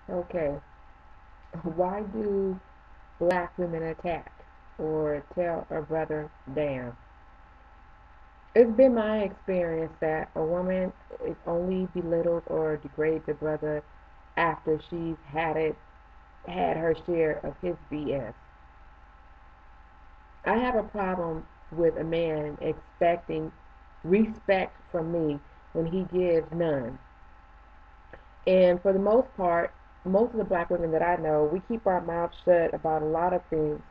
Okay, why do black women attack or tell a brother down? It's been my experience that a woman is only belittled or degrades a brother after she's had her share of his BS. I have a problem with a man expecting respect from me when he gives none. And for the most part, most of the black women that I know, we keep our mouths shut about a lot of things,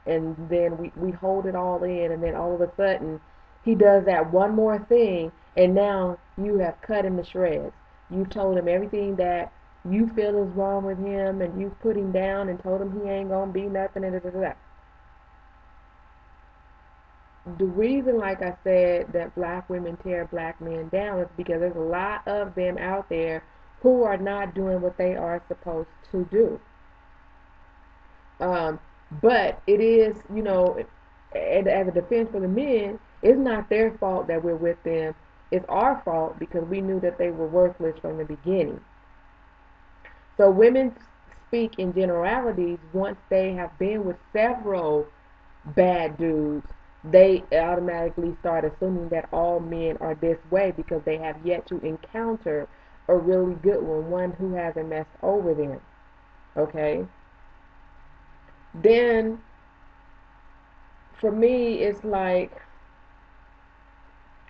and then we hold it all in, and then all of a sudden he does that one more thing, and now you have cut him to shreds. You've told him everything that you feel is wrong with him, and you've put him down and told him he ain't gonna be nothing, and da, da, da. The reason, like I said, that black women tear black men down is because there's a lot of them out there who are not doing what they are supposed to do. Um, but it is, and as a defense for the men, it's not their fault that we're with them. It's our fault because we knew that they were worthless from the beginning. So women speak in generalities once they have been with several bad dudes. They automatically start assuming that all men are this way because they have yet to encounter a really good one who hasn't messed over them. Okay? Then for me, it's like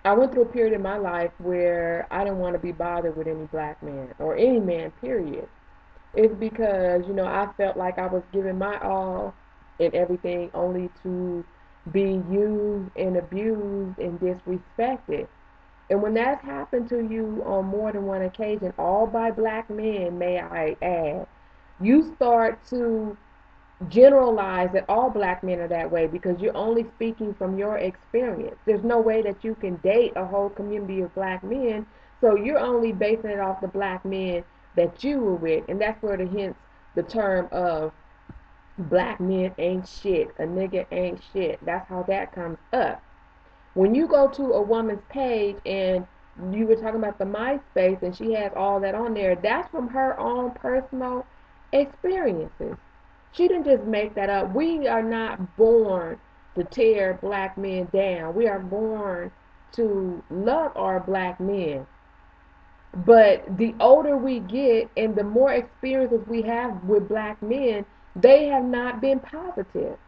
I went through a period in my life where I didn't want to be bothered with any black man or any man, period. It's because, I felt like I was giving my all and everything only to be used and abused and disrespected. And when that's happened to you on more than one occasion, all by black men, may I add, you start to generalize that all black men are that way because you're only speaking from your experience. There's no way that you can date a whole community of black men, so you're only basing it off the black men that you were with, and that's where the hence the term of black men ain't shit, a nigga ain't shit. That's how that comes up. When you go to a woman's page and you were talking about the MySpace and she has all that on there, that's from her own personal experiences. She didn't just make that up. We are not born to tear black men down. We are born to love our black men. But the older we get and the more experiences we have with black men, they have not been positive.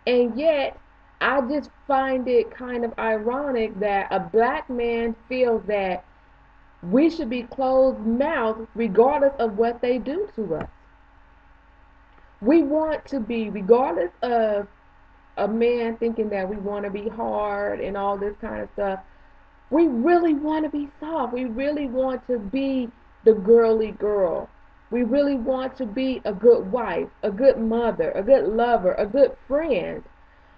And yet, I just find it kind of ironic that a black man feels that we should be closed mouthed regardless of what they do to us. We want to be, regardless of a man thinking that we want to be hard and all this kind of stuff, we really want to be soft. We really want to be the girly girl. We really want to be a good wife, a good mother, a good lover, a good friend.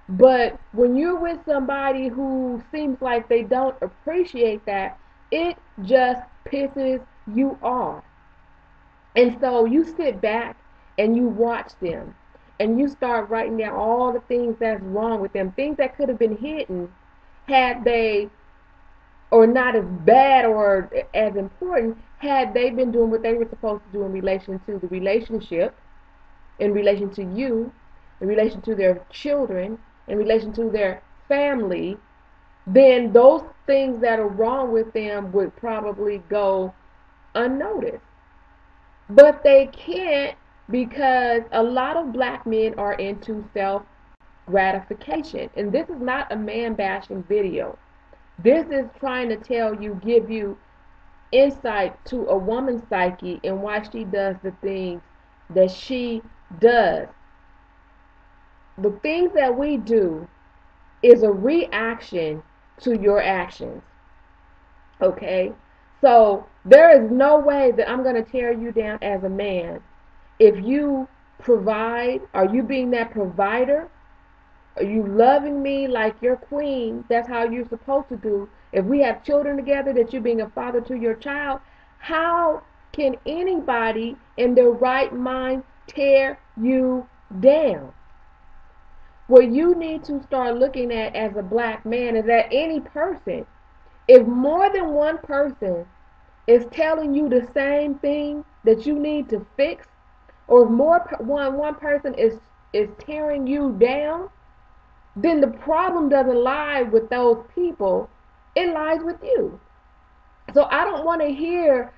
But when you're with somebody who seems like they don't appreciate that, it just pisses you off. And so you sit back and you watch them and you start writing down all the things that's wrong with them, things that could have been hidden had they, or not as bad or as important, had they been doing what they were supposed to do in relation to the relationship, in relation to you, in relation to their children, in relation to their family, then those things that are wrong with them would probably go unnoticed. But they can't because a lot of black men are into self gratification. And this is not a man bashing video. This is trying to give you insight to a woman's psyche and why she does the things that she does. The things that we do is a reaction to your actions. Okay? So there is no way that I'm going to tear you down as a man if you provide. Are you being that provider? Are you loving me like your queen? That's how you're supposed to do. If we have children together, that you being a father to your child, how can anybody in their right mind tear you down? What you need to start looking at as a black man is that any person, if more than one person is telling you the same thing that you need to fix, or if one person is tearing you down, then the problem doesn't lie with those people. It lies with you. So I don't want to hear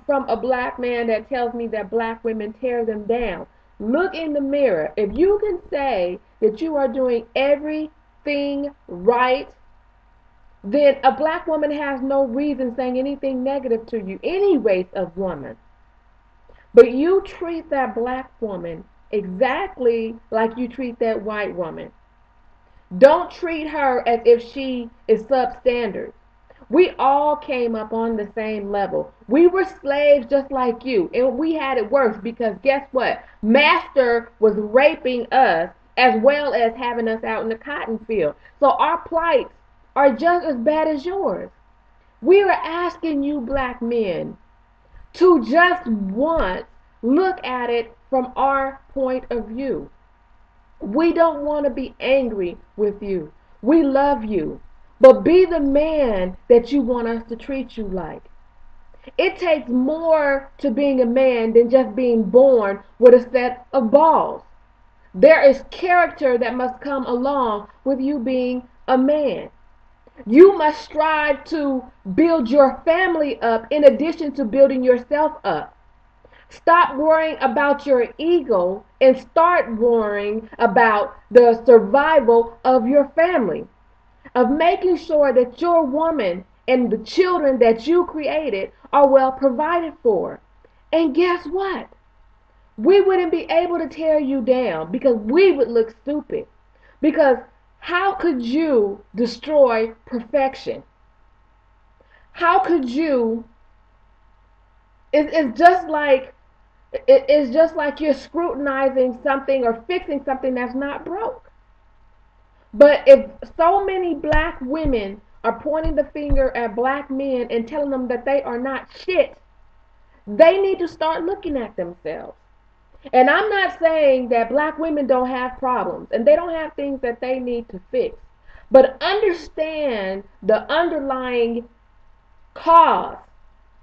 from a black man that tells me that black women tear them down. Look in the mirror. If you can say that you are doing everything right, then a black woman has no reason saying anything negative to you, any race of woman. But you treat that black woman exactly like you treat that white woman. Don't treat her as if she is substandard. We all came up on the same level. We were slaves just like you, and we had it worse because guess what? Master was raping us as well as having us out in the cotton field. So our plights are just as bad as yours. We are asking you black men to just once look at it from our point of view. We don't want to be angry with you. We love you. But be the man that you want us to treat you like. It takes more to being a man than just being born with a set of balls. There is character that must come along with you being a man. You must strive to build your family up in addition to building yourself up. Stop worrying about your ego and start worrying about the survival of your family, of making sure that your woman and the children that you created are well provided for. And guess what? We wouldn't be able to tear you down because we would look stupid. Because how could you destroy perfection? How could you? It's just like you're scrutinizing something or fixing something that's not broke. But if so many black women are pointing the finger at black men and telling them that they are not shit, they need to start looking at themselves. And I'm not saying that black women don't have problems and they don't have things that they need to fix. But understand the underlying cause.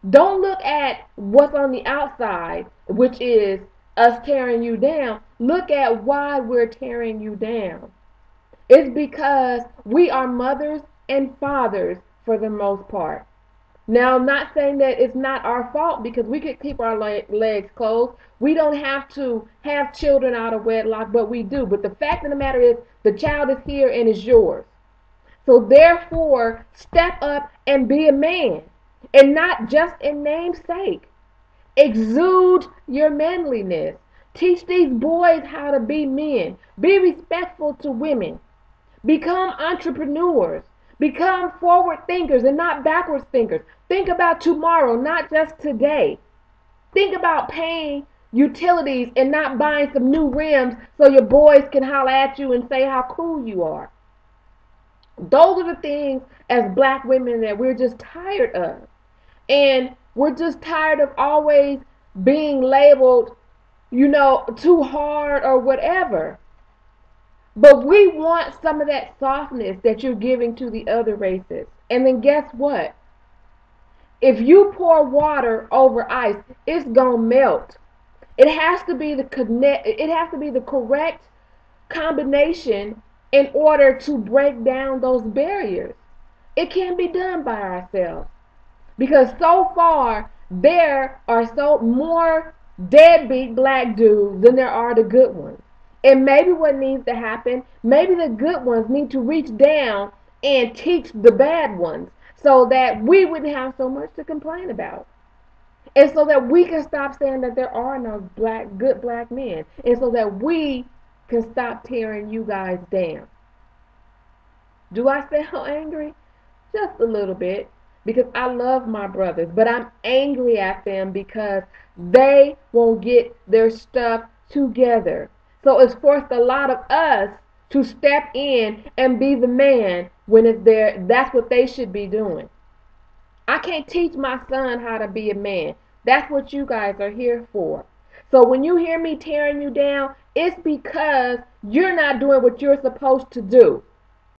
Don't look at what's on the outside, which is us tearing you down. Look at why we're tearing you down. It's because we are mothers and fathers for the most part. Now, I'm not saying that it's not our fault because we could keep our legs closed. We don't have to have children out of wedlock, but we do. But the fact of the matter is the child is here and is yours. So therefore, step up and be a man. And not just in namesake. Exude your manliness. Teach these boys how to be men. Be respectful to women. Become entrepreneurs. Become forward thinkers and not backwards thinkers. Think about tomorrow, not just today. Think about paying utilities and not buying some new rims so your boys can holler at you and say how cool you are. Those are the things as black women that we're just tired of. And we're just tired of always being labeled, too hard or whatever. But we want some of that softness that you're giving to the other races. And then guess what? If you pour water over ice, it's gonna melt. It has to be the correct combination in order to break down those barriers. It can't be done by ourselves. Because so far, there are so more deadbeat black dudes than there are the good ones. And maybe what needs to happen, maybe the good ones need to reach down and teach the bad ones so that we wouldn't have so much to complain about. And so that we can stop saying that there are no good black men. And so that we can stop tearing you guys down. Do I sound angry? Just a little bit. Because I love my brothers, but I'm angry at them because they won't get their stuff together. So it's forced a lot of us to step in and be the man when it's there. That's what they should be doing. I can't teach my son how to be a man. That's what you guys are here for. So when you hear me tearing you down, it's because you're not doing what you're supposed to do.